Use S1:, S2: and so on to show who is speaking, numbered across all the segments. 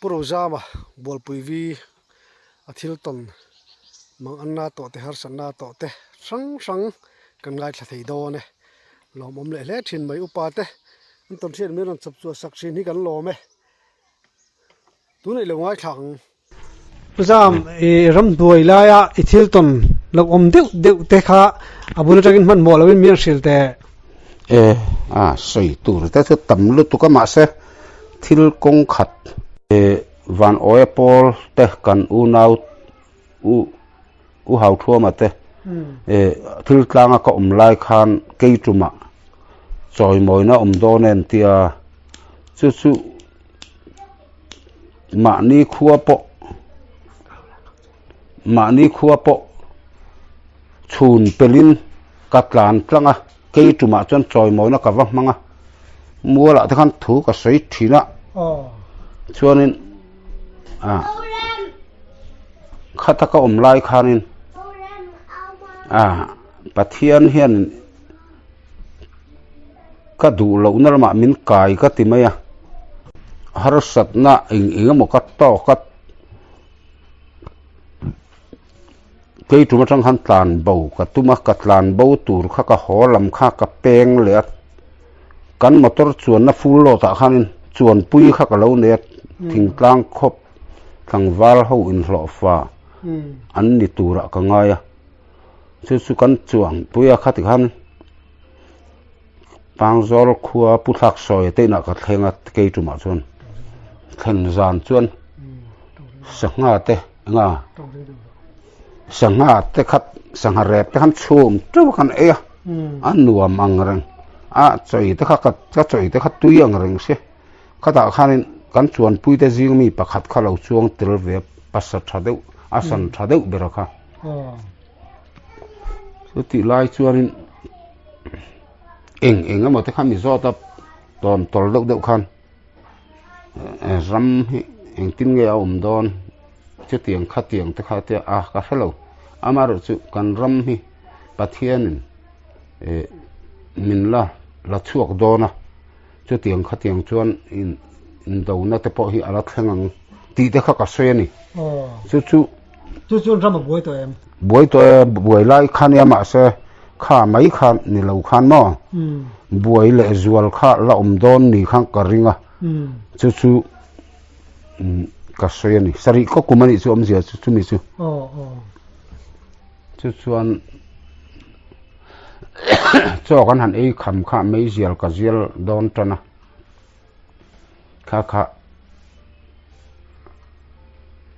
S1: Purozama bolpuivi athilton mang anna to te har sanna to te sang kan ngai thei do ne lomom le thin mai upa te ton chen me ron chapchu saksin hi kan lome tu nei lo ngai thang Purozam ram duai la ya athilton lom deu te kha abuna takin man mo lawin mir sil te
S2: sei tur te tam lu tu ka ma se thil kong khat van oepol te kan u nau u hau thua ma te thil tlanga ka lai khan keituma choi moina do nen tia chu ma ni khuwa po chun pelin katlan tlanga keituma chon choi moina ka wa manga muala te khan thu ka sei thina chuanin khataka lai khanin pathian hian ka du lo nalma min kai ka timaya har satna engamo ka to ka keituma chang han tlan bo ka tuma ka tlan bo tur kha ka holam kha ka peng le kan motor chuan na full lo ta khanin chuan pui kha ka lo ne thing tlang khop thang wal ho in hlo fa an ni tura ka ngaya chu kan chuang puya khati khan pangzol khuwa puthak soi te na ka thlenga keituma chon thlen zan chuan sanga te nga sanga te khat sanga rep te khan chum tu kan e an nuam angrang choi te kha ka choi te kha tui angrang se khata khanin kan chuan pui te jing mi pakhat khalo chuang tel ve pasat thadeu asan thadeu beraka so ti lai chuanin eng amo te khami zota ton tol deuh khan ram hi eng tin nge don che tiang kha tiang te kha te ka hello amaro chu kan ram hi pathianin min la chuak dona che tiang kha tiang chuan in do na te po hi ala thlengang ti te kha ka soeni chu ram buai to buai lai khan ya ma se kha mai khan ni lo khan mo buai le zual kha la don ni khang ka ringa chu ka soeni sari ko kumani chu zia chu mi chu chu chuan cho kan han ei kham kha mai zial ka zial don tana kha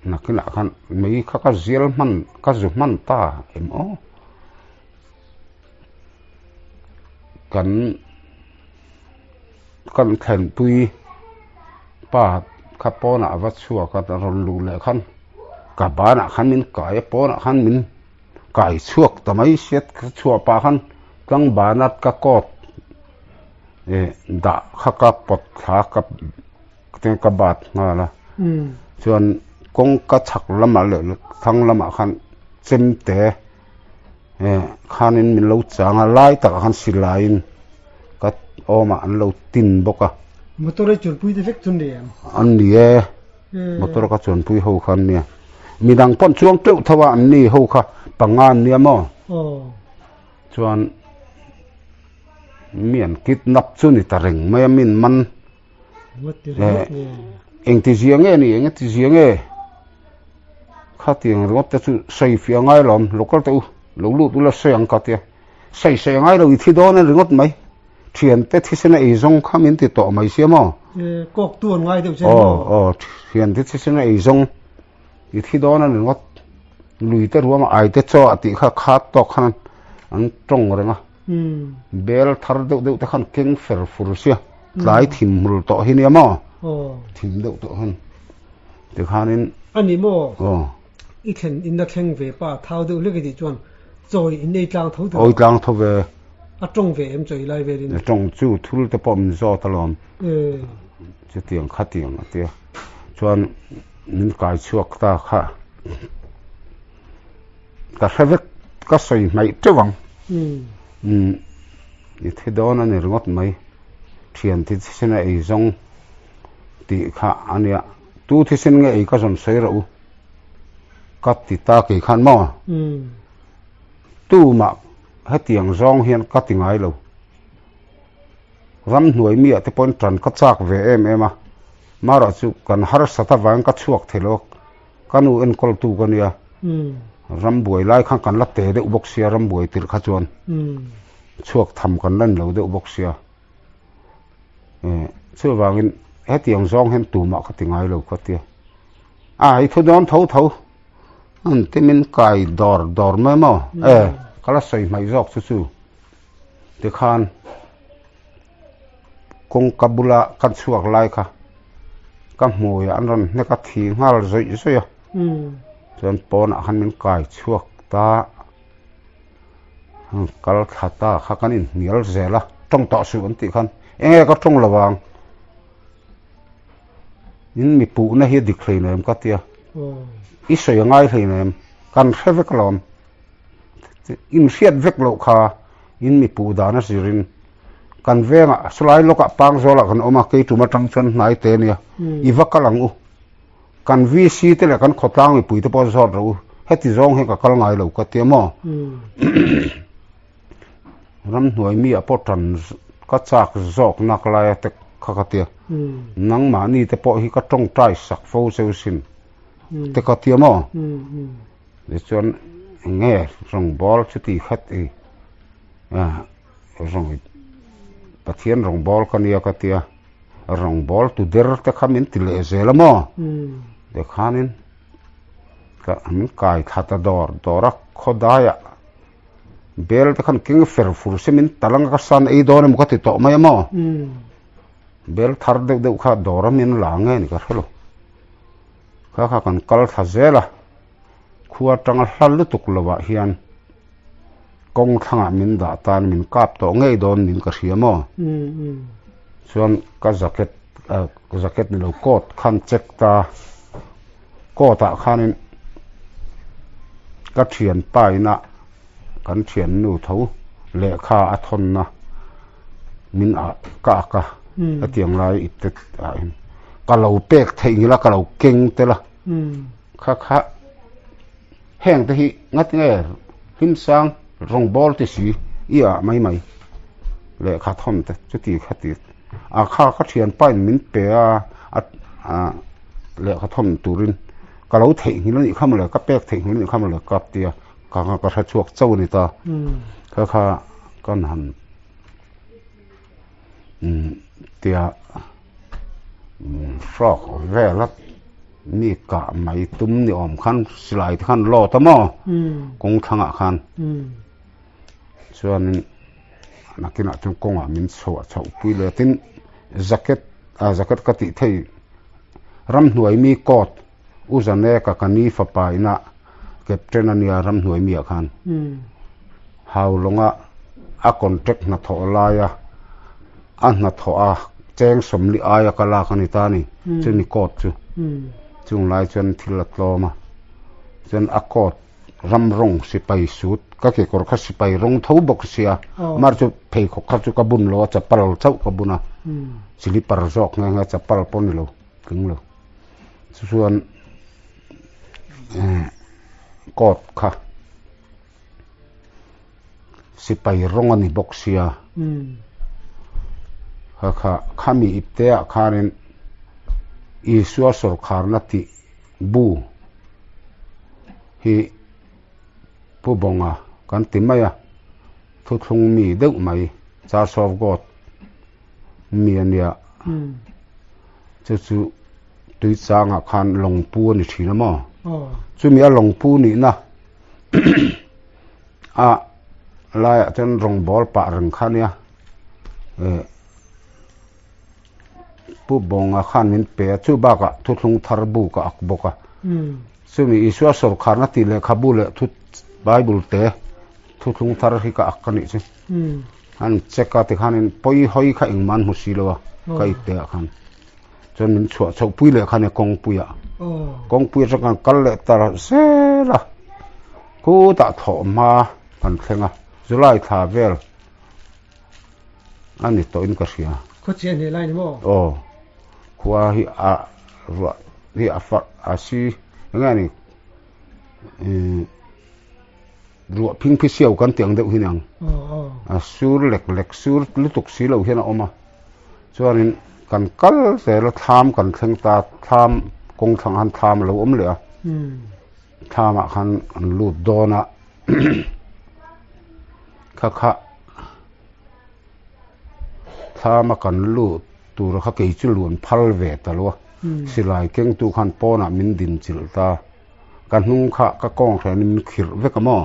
S2: nakina khan mai kha ka zial man ka zu man ta emo kan thlen pui pa kha pona wa chua ka ron lu le khan ka bana khan min kai pona khan min kai chuak tamai set chua pa khan kang banat ka kot da kha ka pot kha ka ten ka bat ngala chuan kong ka chak lama le thang lama khan chemte khanin min lo changa lai tak khan silain ka oma an lo tin boka
S1: motor chun pui de fek chun de
S2: an nie motor ka chun pui ho khan ne midang pon chuang teu thawa an ni ho kha pangan nia mo chuan mian kidnap chu ni tareng mai min man eng ti ziange ni eng ti ziange kha tiang rot te chu sei fia ngai lom lokal te lo lu tu la seang ka te sei ngai lo thi don en ringot mai thian te thisena e zong khamin ti to mai siamo
S1: kok tuan ngai deu chen
S2: thian te thisena e zong i thi don en ringot lui te ruama ai te cho ati kha to khan an tong renga bel thar deuh te khan keng fer fur sia lai thim mul to hiniamo thim deuh to han te khanin
S1: ani mo i khen in na thleng ve pa thau deuh le gi chuan choi in nei tlang tho
S2: oi tlang tho ve
S1: a tong ve em choi lai ve rin
S2: tong chu thul te pom zo talom che tiang kha tiang ate chuan min kai chuak ta kha ka hrevet ka soi mai tewang i the don an ringot mai thian ti sena e zong ti kha ania tu thi sin nge ei ka zon sei ro kat ti ta ke khan mo tu ma hetiang zong hian ka ti ngai lo ram hnuai mi ate pon tran ka chak ve em a mara chu kan har sata wang ka chuak thelo kanu en kol tu kan ya ram buai lai khan kan la te de ubok sia ram buai tir kha chuan chuak tham kan lan lo de ubok sia chu wangin hetiang zong hen tu ma ka ti ngai lo ka ti ai thu don tho an te min kai dor ma mo kala sei mai jok chu te khan kong kabula kan chuak lai kha ka hmoi an ron ne ka thi ngal zoi ya chuan pon a han min kai chuak ta kal khata kha kanin nial zela tong ta su an ti khan enge ka tong lawang in mi pu na hi diklei nem ka tia i soi ngai thei nem kan khevek lom in fiat vek lo kha in mi pu da na sirin kan venga sulai loka pang zola kan oma ke tu ma tang chon nai te nia i vakalang u kan vi si te le kan khotang mi pui te po zot ro heti zong he ka kal ngai lo ka te mo ram hnuai mi a potan ka chak zok nak lai te kha ka te nang ma ni te po hi ka tong tai sak fo se sin te ka te mo le chon nge rong bol chu ti khat e rong pathian rong bol kan ya ka tia rong bol tu der te khamin ti le zela mo de khanin ka amin kai thata dora khodaya bel te khan king fer fur semin talang ka san ei don mu ka ti to mai mo bel thar de kha dora min la nge ni ka hlo kha kan kal tha zela khuwa tang hal tuk lawa hian kong thanga min da tan min kap to ngei don min ka hriamo chuan ka jacket ni lo coat khan check ta kota khanin ka thian paina kan thian nu tho le kha a thon na min a ka atiang lai itet a in ka lo pek thei ni la ka lo keng te la kha heng te hi ngat nge him sang rong bol te si ia mai le kha thon te chuti khati a kha ka thian pain min pe a le kha thon turin ka lo thei ni la ni kham le ka pek thei ni kham le kap tia ka tha chuak chau ni ta kha kan han tia frog vela mi ka mai tum ni om khan silai khan lo ta mo kong thanga khan chuan nakina chung konga min chau pui le tin jacket ka ti thei ram hnuai mi kot uzane ka kani fa paina captain ania ram hnuai mi khan how longa a contract na tho laya an na tho a cheng somli aya kala kani ta ni chuni kot chu chung lai chuan thil tloma chuan a kot ram rong sipai suit ka ke kor kha sipai rong tho bok sia mar chu phei kho kha chu ka bun lo chapal chau ka buna slipper jok nga chapal pon lo king lo chuan kot kha sipai rong ani bok sia kha khami ipte a khanin isua sarkar na ti bu hi pu bonga kan timaya thu thung mi deuh mai cha sof got mi ania chu tui changa khan longpu ni thina mo chu mi a longpu ni na a la chen rong bol pa rang khania pu bonga khan min pe chu ba ka thu thung thar bu ka akboka sumi iswa sarkar na ti le khabule thu bible te thu thung thar hi ka akani chi han cheka te khanin poi hoi kha ingman husilowa kai te khan chon min chua chau pui le khane kong puya chakan kal le tar sela ku ta tho ma kan thlenga julai tha vel ani to in ka sia
S1: ko chen he lai ni mo
S2: khuwa hi a นี่อาซียังไงนี่รัวพิงพิเศษกันเตียงเด็กหินังสูรเล็กสูรลุตุกสีเหล่าเห็นออกมาส่วนนี้กันกัลแต่ละทามกันเชิงตาทามกงทางหันทามเราเลยทามหันลูดโดนะค่ะทามกันลูดตัวเขาเกี่ยจุลวนพัลเวตลัวสิลายเก่งตัวขันปอนะมินดินจิลตากันนุ่งขะก็กองแทนมันขิรเวกมอ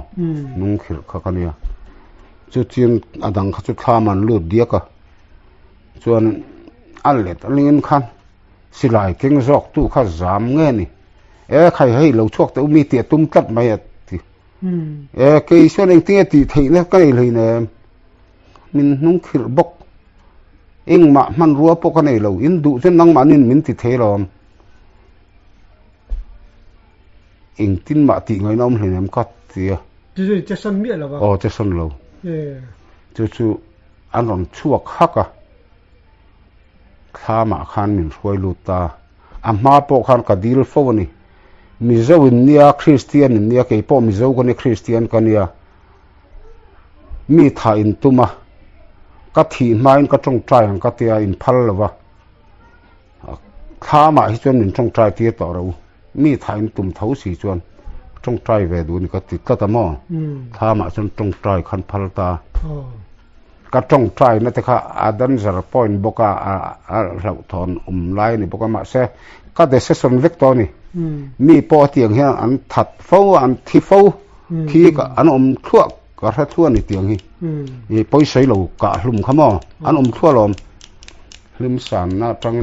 S2: นุ่งขิรขะกันเนี่ยจุดเทียนอดังเขาจุดทามันลูดเดียกะส่วนอันเล็ดอันนี้คันสิลายเก่งจอกตู้ข้าจามเงี้ยนี่ใครให้เราชกแต่มีเตียตุ้มตัดไม่ติเกยส่วนเองเตียตีถีเนี่ยก็เลยเนี่ยมันนุ่งขิรบกเองมามันรัวปกติเราอินดูเส้นนั่งมันนี่มันติดเทลอมเองตินมาติไงน้องเลยเนี่ยมันก็เสีย
S1: จะสั่นเมียหรอวะ
S2: อ๋อจะสั่นเราจู่อันนั้นชั่วคักอะข้ามาขันมันช่วยลูตาอามาปกขันกับดีลฟ้านี่มิเจ้าอินเนียคริสเตียนอินเนียเกี่ยปอมิเจ้ากันเนี่ยคริสเตียนกันเนี่ยมีถ่ายอินตุมาก็ที่มาอินก็จงใจก็เตียอินพัลละวะข้ามาที่จวนอินจงใจเตียต่อเรามีถ่ายอินตุมเท้าสีจวนจงใจเวดูนี่ก็ติดตะมอข้ามาจนจงใจขันพัลตาก็จงใจนั่นแต่ข้าอาดันจารปอยน์บอกว่าเราถอนไล่นี่บอกว่ามาเสก็เดชส่วนเวกตัวนี่มีปอเตียงเฮียอันถัดเฝ้าอันที่เฝ้าที่ก็อันทั่วก็แค่ทั่วนี่เตียงฮีนี่ปอยใส่เรากะลุ่มขมออันทั่วลมลืมสารนะจัง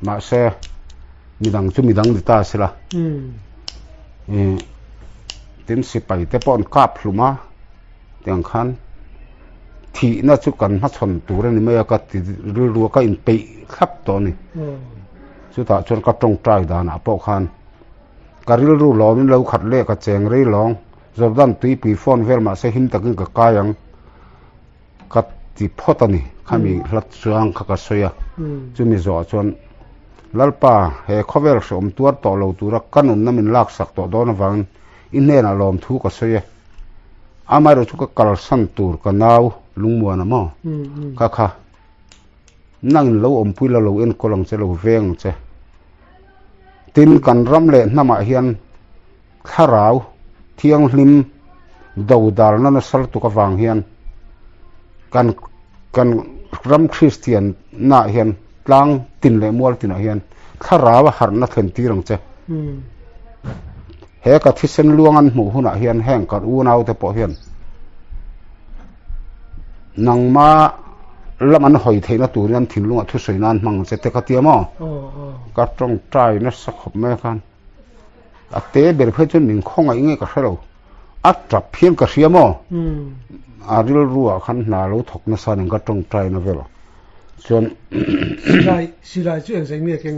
S2: มาเสมีดังจุมีดังดิตาสิละเต็นสิไปแต่ปอนกาบลุ่มมาเตียงคันที่น่าจุกันมาชนตัวนี่ไม่ก็ติดรัวก็อินไปครับตัวนี้สุดท้ายจนก็ตรงใจดานาปอกคันการรู้ล้อมันเราขัดเละกับแจงเร่ร้องจบดันตีปีฟอนเวลมาเสียหิมตะกินกับกายังกัดที่พอตนี่ข้ามีรัดสวงขักเสียจะมีจ่อจนลัลป้าเฮข้อเวลสมตัวต่อเราตัวรักกันอุ่นน้ำมันลากสักต่อโดนฟังอินเนน่าลมทุกข์เสียอามาเราทุกข์กัลสันตูร์กันนาวลุงมัวนะมั้งค่ะนั่งเราปุยเราเอ็นกลังเจเราเวงเจตินกันรำเล่นน้ำมาเฮียนข้าราวเที่ยงลิมดาวดาลนั่นสลัดตุกฟังเฮียนกันรำคริสเตียนน่าเฮียนกลางตินเล่มัวตินเฮียนข้าราวหันนักเห็นตีรังเจเฮกับที่เส้นลวงอันหมู่หุ่นเฮียนแห้งกับอูนาวแต่ปอเฮียนนังมาแล้วมันหอยเทนตัวนั้นถิ่นลุงทุสวยนั้นมังเสร็จก็เตียมอก็ตรงใจนั่นสักขบแม่กันเตะเบลเพื่อจนหนึ่งข้องไอ้เงี้ยก็เราจับเพียงก็เสียมอริลรัวขันนาลูถกนั่นสันก็ตรงใจนะเวลส่วน
S1: สิลายช่วยใส่เมียเก่ง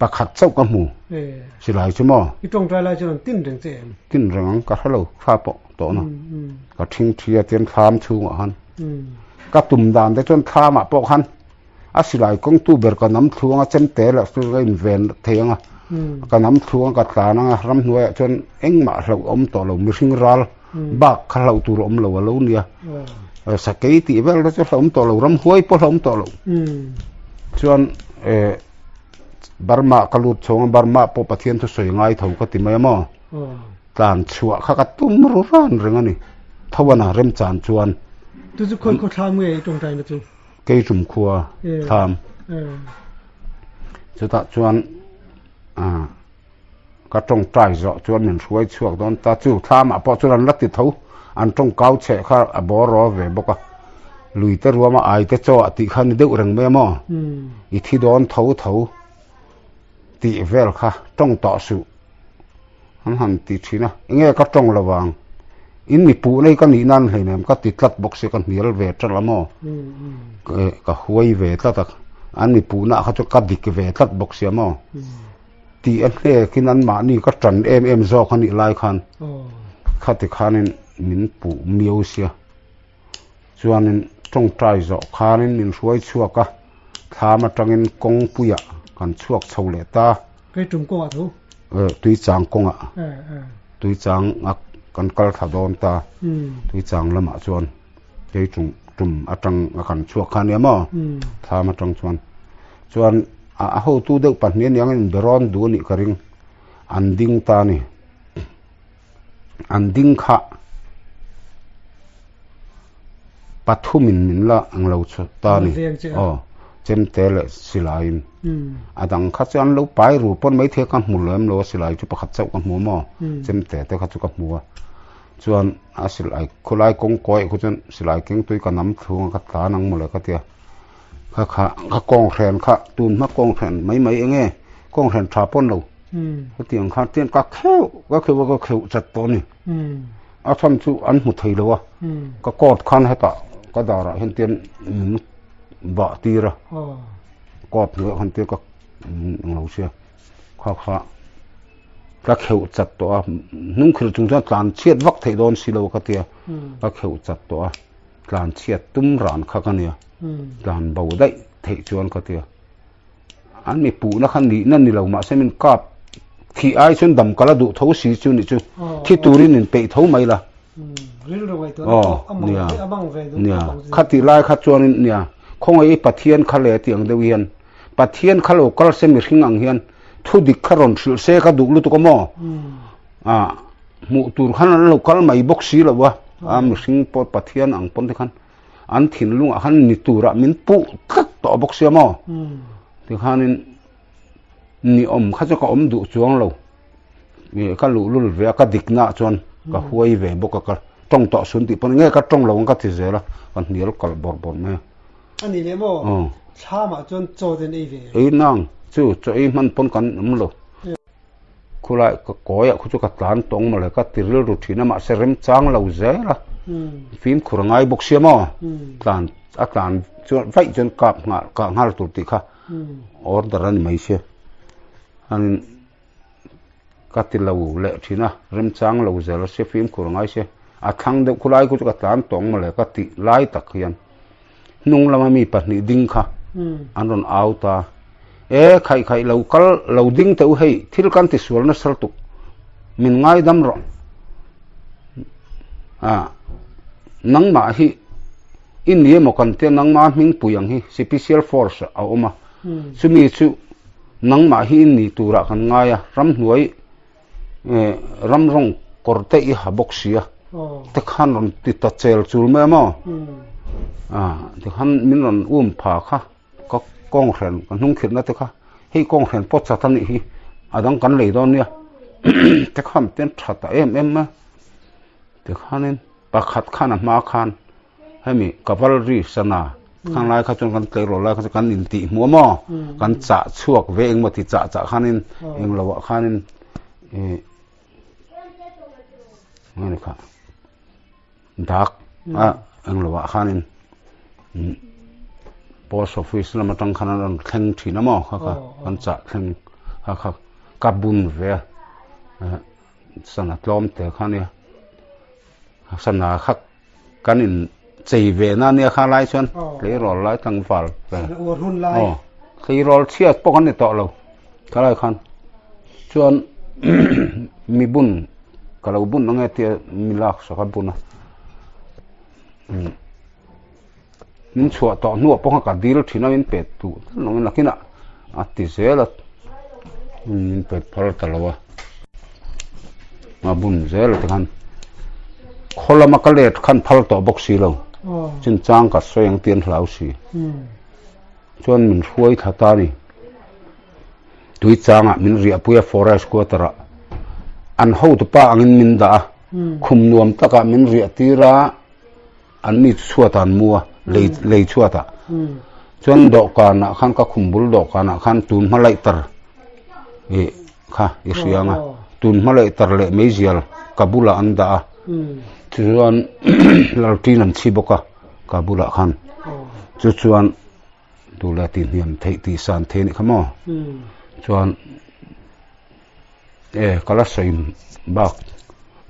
S2: ปะขัดเจ้ากับหมูสิลายใช่ไหม
S1: อีตรงใจลายจนติ้นเจ๋ง
S2: ติ้นแรงก็เราฟ้าปะโตนะก็ทิ้งเทียเตียนฟามชูหันก็ตุ่มดานแต่จนท่ามาปอกหันสิลายกงตู้เบิร์ก็น้ำท่วงเส้นเตะแล้วสุดก็อินเวนเทียงก็น้ำท่วงก็ตานังรำหน่วยจนเอ็งมาเราอมต่อเราไม่สิงรัลบักเราตัวอมเราเราเนี่ยสเกตตีเวลเราจะอมต่อเรารำหวยพออมต่อเราจนบาร์มากัลุดชงบาร์มาปปะเทียนทุสวยง่ายเท่าก็ติมายมอจานชัวข้าก็ตุ้มรู้ร้านเรื่องนี้ทว่าน่ะเริ่มจานชวน
S1: ทุกคนเขาทำเองตรงใจนะจู
S2: เกยจุ่มครัวทำสุดท้ายชวนก็ตรงใจเจาะชวนเหมือนช่วยช่วยตอนตาจู่ทำพอชวนรัติเท่าอันตรงเก้าเฉะข้าบอรอเวบอกว่าลุยแต่รัวมาไอแต่จ่อติขันเดือดเรื่องแม่มออีที่โดนเท่าตีเวลค่ะต้องต่อสู้หันตีทีนะเงี้ยก็ต้องระวังอินมีปูในกันนี่นั่นเลยเนี่ยก็ติดลัดบ็อกซ์กันเหนียวเวทจังละมั้งก็หวยเวทลัดอันมีปูน่ะเขาจะกัดดิกเวทลัดบ็อกซ์มั้งตีอันเล่กินอันมานี่ก็จันจอคันนี่ลายคันข้าติขานี่มินปูเมียวเสียส่วนนี้จงใจจอขานี่มินช่วยชัวกะทามาจังอินกงปุยะกันช่วกเฉลตา
S1: cái trùng co thu
S2: tui chang konga tui chang ak kan kal tha don ta tui chang lama chuan ke tum atang akan chuak khan ya ma tha ma tang chuan a ho tu de pan ne yang in beron du ni karing anding ta ni anding kha pathumin min la anglo chu ta ni chem tele silain adang kha chan lo pai ru pon mai the kan mu lem lo silai chu pakhat chau kan mu mo chem te kha chu ka mu chuan a silai khulai kong koi khu chen silai keng tui ka nam thung ka ta nang mu le ka tia kha kong thlen kha tun ma kong thlen mai enge kong thlen tha pon lo ka tiang kha ten ka kheu chat to ni a thon chu an mu thei lo wa ka kot khan ha ta ka dara hen ten ba tira kot le han te ka ngau sia kha ka kheu chat to a nung khil chung cha tlan chiat vak thei don silo ka tia ka kheu chat to a tlan chiat tum ran kha ka nia tlan bau dai thei chuan ka tia an mi pu na khan ni nan ni lo ma semin kap khi ai chun dam kala du tho si chu ni chu thi turin in pe tho mai la
S1: ril ro wai to amang ve du
S2: nia khati lai kha chuan nia khong ai pathian khale tiang dewian pathian khalo kal se mi hringang hian thu dik kharon thil se ka duk lu tu ko mo mu tur khan lo kal mai box si lo wa mi hring pot pathian ang pon te khan an thin lung a khan ni tura min pu tak to box ya mo ti khanin ni om kha ka om du chuang lo ni ka lu lu ve ka dik na chon ka huai ve bok ka tong to sun ti pon nge ka tong lo ka ti zela kan nial kal bor me
S1: ani le mo cha ma chon cho den ei ve
S2: ei nang chu cho ei man pon kan lo khulai ka koya khu chu ka tlan tong ma le ka tiril ru thina ma serem chang lo zela film khurangai bok sia mo tlan chu vai chen kap nga ka ngal tur ti kha order an mai se an ka ti lo le thina rem chang lo zela se film khurangai se a thang de khulai khu chu ka tlan tong ma le ka ti lai tak hian nung lama mi pahnih ding kha an ron auta khai lo ding te u hei thil kan ti sual na sal tu min ngai dam ro nang ma hi in ni mo kan te nang ma ming puyang hi special force a oma chumi chu nang ma hi in ni tura kan ngaya ram hnuai ram rong korte I ha boxia te khan ron ti ta chel chul me mo thì hắn mình còn phá kha có con hèn còn không khiết nữa thì kha hay con hèn pot chặt thân này đang cắn lấy đó nè thì khăm tên chặt em mà thì khan nên bạc khát khan mà khan hay mi cavalry sana khang lai kha chọn kan tei ro lai kha kan in ti mu mo kan cha chuak ve eng ma ti cha khan in eng lo khan in ngani kha dak eng lo khan in post office la matang khanan theng thina mo kha kan cha theng kha kabun ve sana tlom te khania sana khak kanin chei ve na ne kha lai chon le rol lai tang fal ve
S1: run lai
S2: thei rol chiat pok an to lo ka lai khan chon mi bun ka lo bun nge te milak sa ka bun min chua to nu pok ka dil thina in pet tu nong na kina ati zela min pet phal talawa ma bun zela te khan khola ma kalet khan phal to box si lo chin chang ka soyang tian hlau si chuan min huai tha ta ni tui changa min ria puya forest ko tara an ho tu pa angin min da khum nuam taka min ria tira an ni chuatan mua lei chuata chuan do kana khan ka khumbul do kana khan tun malai tar kha isianga tun malai tar le mejial kabula anda chuan laltin an chiboka kabula khan chuan dula ti niam thei ti san the ni khamo chuan kala soim bak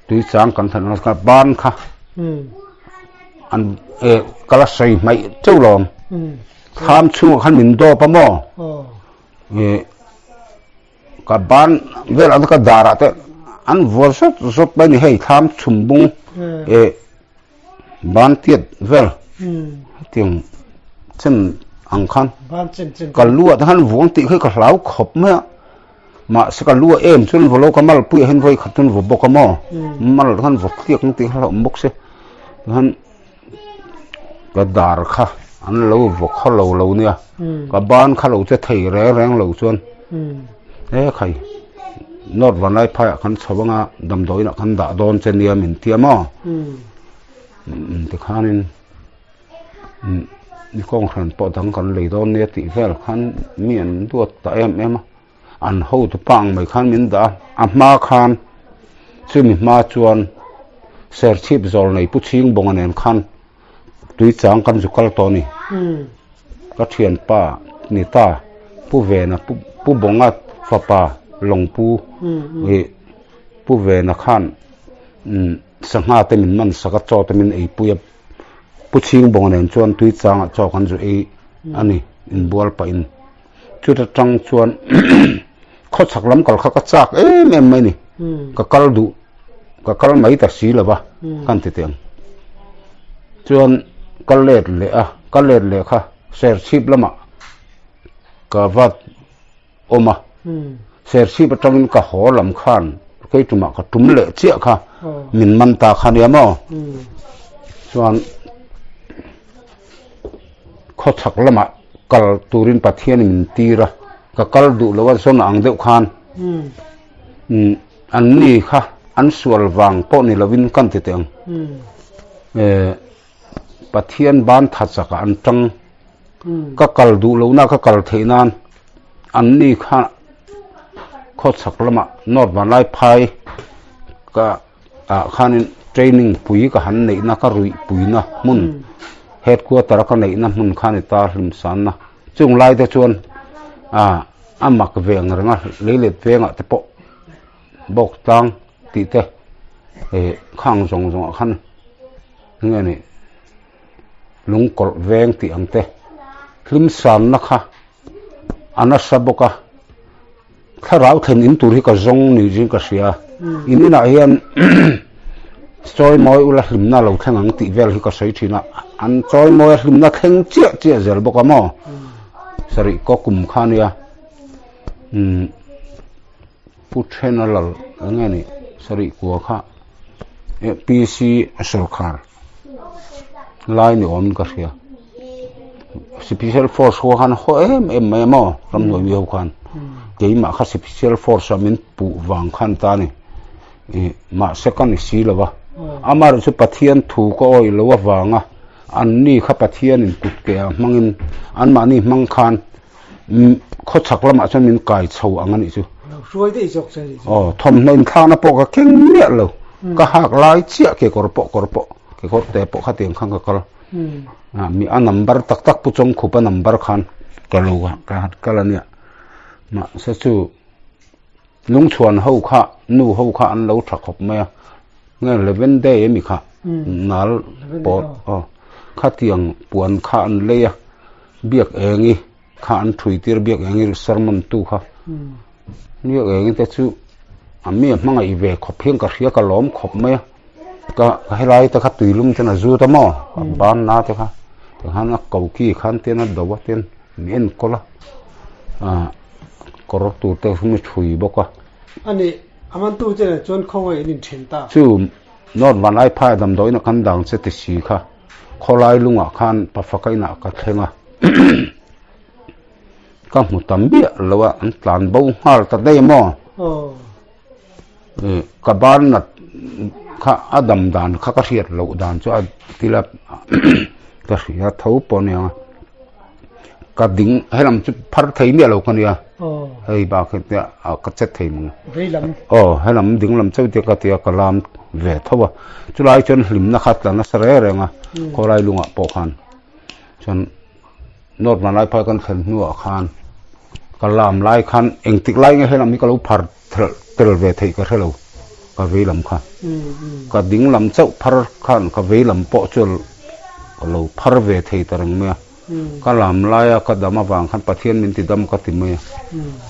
S2: tui chang kan than ka ban kha an kala sei mai chulom kham chu khan min do pa mo ka ban vel an ka dara te an vorsot zot ba ni hei tham chumbung e ban tiet vel tiang chen ang khan
S1: ban chen
S2: ka lua han wong ti khoi ka hlau khop me ma se ka lua em chun volo ka mal pui hen voi khatun vo bok mo mal han vo tiek ti hlau mok se han ka dar kha an lo vo kha lo nia ka ban kha lo che thei reng lo chuan khai not van lai phai khan chawanga dam doina khan da don chen nia min tiama te khanin ni kong khan po dang kan le don ne ti vel khan mian duat ta em an ho tu pang mai khan min da a ma khan chumi ma chuan ser chip zol nei pu ching bong anen khan tui chang kan zukal to ni ka thian pa ni ta pu ve na pu bonga fa pa long pu e pu ve na khan sangha te min man saka cho te min ei pu ya pu ching bong anen chuan tui chang cho kan zu e ani in bual pa in chu ta tang chuan kho chak lam kal kha ka chak em mai ni ka kal mai ta si la ba kan te teng chuan kal let le kha ser chip lama ka vat oma ser chip atangin ka holam khan kai tuma ka tum le che kha min man ta khan ya mo chuan kho chak lama kal turin pathian min tira ka kal du lawa son ang deuh khan an ni kha an sual wang po ni lovin kan te teng pathian ban thachaka an tang ka kal du lo na ka kal theinan an ni kha kho chak lama not ban lai phai ka khanin training pui ka han nei na ka rui pui na mun headquarter ka nei na mun khan ta hlim san na chung lai te chuan amak veng ranga lelet venga te po bok tang ti te khang jong khan nge ni lung kol veng ti ang te hlim san na kha ana saboka kharau then in tur hi ka zong ni jing ka sia inina hian choi moi ula hlimna lo thengang ti vel hi ka sei thina an choi moi hlimna theng chia zel boka mo sari ko kum khania puthenalal angani sari ko kha PC sarkar line on ka sia special force ho han ho em mo ram no mi ho khan ke ma kha special force amin pu wang khan ta ni ma second si lawa amar su pathian thu ko oi lo wanga an ni kha pathian in kut ke mangin an ma ni mang khan kho chaklam a chamin kai chho angani chu
S1: ruai de jok se
S2: thom noin khang na po ka keng me lo ka hak lai chia ke korpo ke kor te po kha teng khang ka kal mi a number tak pu chong khupa number khan kalowa ka hat kalania ma se chu lung chuan ho kha nu ho kha an lo thakop me nge 11 day mi kha nal pot kha tiang puan kha an leya biak engi kha an thui tir biak engi sermon tu kha ni engi te chu ami manga I ve khop pheng ka ria ka lom khop me ka helai ta kha tuilum tena zu ta mo ban na te kha te hana kauki khan te na dawa ten men kola korok tu te humi thui boka
S1: ani aman tu je chon khowai nin then ta
S2: chu not van ai pha dam doina kan dang che te si kha kholai lunga khan pa fakai na ka thenga ka mu tambi lawa an tlan bo hal ta dei mo ka ban na kha adam dan kha ka riat lo dan chu tila ka ria thau ponya ka ding helam chu phar thei me lo kania hei ba khe ka chet thei mu
S1: veilam
S2: helam ding lam chau te ka te ka lam ve thowa chulai chon hlim na khat la na sare renga kholai lunga po khan chon not man lai pha kan khan nu khan ka lam lai khan engtik lai nge helam mi ka lo phar tel ve thei ka thelo ka veilam kha ka ding lam chau phar khan ka veilam po chul ka lo phar ve thei tarang me ka lam laia ka dam awang khan pathian min ti dam ka ti me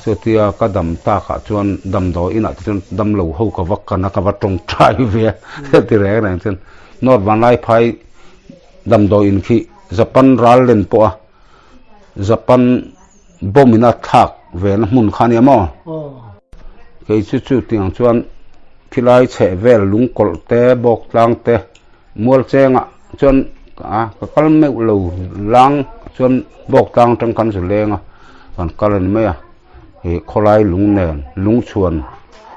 S2: so tia ka dam ta kha chuan dam do ina chuan dam lo ho ka wak kana ka watong trai ve ti re na chen not van lai phai dam do in khi japan ral len po a japan bomina thak ve na mun khania mo ke chu tiang chuan thilai che vel lung kol te bok tlang te mual chenga chuan ka kal me lo lang chuan bok tang tang kan se lenga kan kalan me he kholai lung nen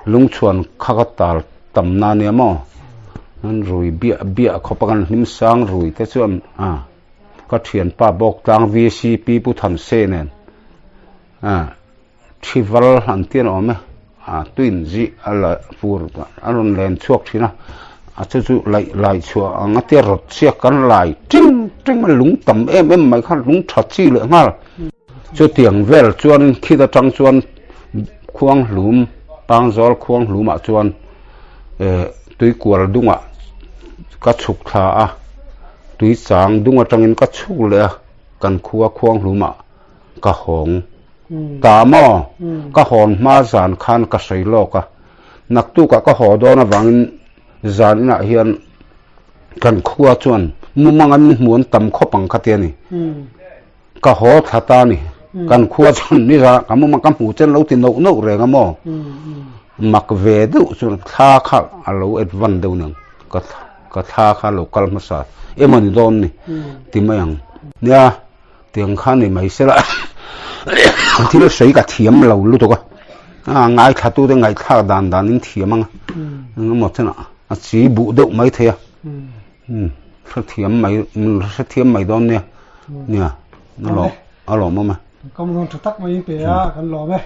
S2: lung chuan khagatal tamna ne mo nan rui bia khopakan him sang rui te chuan ka thian pa bok tang vcp pu tham se nen thival han tian ome twin ji ala fur alon len chuak thina chu lai chua anga te rot sia kan lai ting lung tam em mai khan lung tha chi le ngal chu tiang vel chuan khida tang chuan khuang hlum pang zol khuang hluma chuan tui kwal dunga ka chuk tha a tui chang dunga tangin ka chuk le kan khuwa khuang hluma ka hong ta mo ka hon ma zan khan ka sei loka nak tu ka ho do na wangin zan na hian kan khuwa chuan mumangan muan tam khopang khatiani ka ho thata ni kan khuwa chuan ni ra ka mumang kam hu chen lo ti no renga mo mak ve du chuan tha kha alo advan do nang ka tha kha local masa emani don ni timayang nia tiang khan ni mai sela thil sei ka thiam lo lu to ka ngai thatu de ngai tha dan in thiamang mo chana a chi bu de mai thea sa thiam mai don nia na lo alo ma
S1: kam non tak mai pe a kan lo me